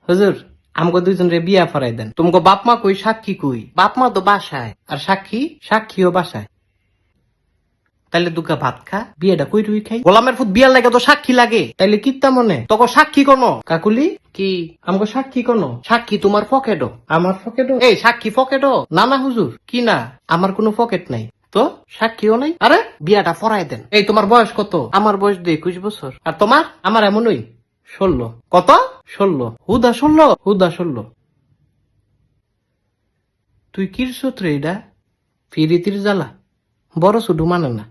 হুজুর আমগো দুইজন রে বিয়া ফরাই দেন। তোমাকে বাপ মা কই, সাক্ষী কই? বাপ মা তো বাসায়, আর সাক্ষীও বাসায়। তাইলে দুগা ভাত খা, বিয়েটা কই রুই খাই। গোলামের ফুট বিয়ার লাগে তো সাক্ষী লাগে, তাইলে কিত্তা মনে তোকে সাক্ষী কোনো? কাকুলি কি আমগো সাক্ষী কোনো? সাক্ষী তোমার পকেটও, আমার পকেটও। এই সাক্ষী পকেটও না? না হুজুর, কি না, আমার কোনো পকেট নাই তো, সাক্ষীও নাই। আরে বিয়াটা ফরাই দেন। এই তোমার বয়স কত? আমার বয়স 21 বছর। আর তোমার? আমার এমনই 16। কত? 16। হুদা 16। তুই কিরছত রে এটা? ফিরিতির জ্বালা বড় শুধু মানে না।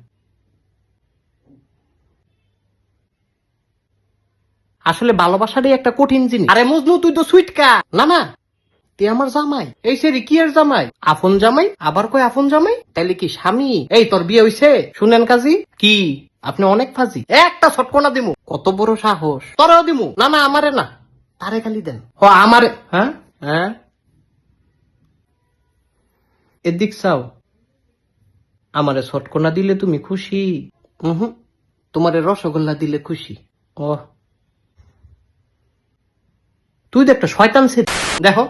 আসলে ভালোবাসাটাই একটা কঠিন জিনিস। আরে মজনু তুই তো সুইটকা। না না, তুই আমার জামাই। এই সেরি কি এর জামাই? আপন জামাই, আবার কই আপন জামাই? তাইলে কি স্বামী? এই তোর বিয়ে হইছে? শুনেন কাজী কি আপনি অনেক ফাজি। একটা ছটকনা দিমু। কত বড় সাহস! তোরাও দিমু। না না, আমারে না, তারে খালি দেন। আমারে। হ্যাঁ হ্যাঁ, এদিক চাও। আমারে ছটকনা দিলে তুমি খুশি? তোমারে রসগোল্লা দিলে খুশি। ও, তুই তো একটা শয়তান ছে। দেখো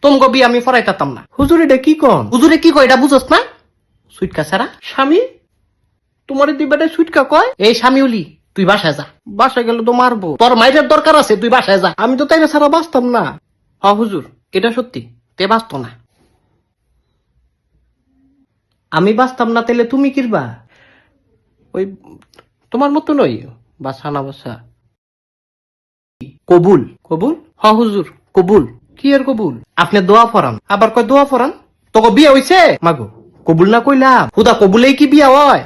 তোমগো বিয়ে আমি ফরাইতাম না। হুজুর এটা কি কন? হুজুরে কি কয় এটা বুঝস না? সুইটকা ছাড়া স্বামী তোমার দিবাটা সুইটকা কয়? এই স্বামীউলি তুই বাসায় যা। বাসায় গেলে তো মারবো। তোর মাইরের দরকার আছে, তুই বাসায় যা। আমি তো তাইলে ছাড়া বাঁচতাম না। হ হুজুর, এটা সত্যি, তে বাঁচত না। আমি বাঁচতাম না, তাইলে তুমি কিরবা? ওই তোমার মতো নই, বাসা না বাসা। কবুল কবুল। হ হুজুর কবুল। কি এর কবুল? আপনি দোয়া ফরান, আবার কয় দোয়া ফরান। তোকে বিয়ে হইছে? মাগো কবুল না কইলাম, হুদা কবুলেই কি বিয়া হয়?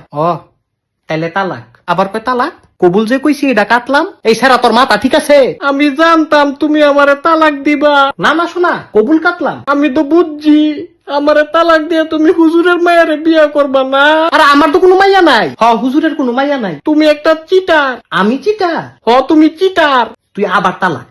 তাইলে তালাক, আবার কয় তালাক। কবুল যে কইছি এটা কাটলাম। এই সারা তোর মাথা ঠিক আছে? আমি জানতাম তুমি আমারে তালাক দিবা। না না শোনা, কবুল কাটলাম। আমি তো বুঝছি আমারে তালাক দিয়ে তুমি হুজুরের মায়ারে বিয়া করবা না। আরে আমার তো কোনো মাইয়া নাই। হুজুরের কোনো মাইয়া নাই। তুমি একটা চিটার। আমি চিটার? তুমি চিটার। তুই আবার তালাক।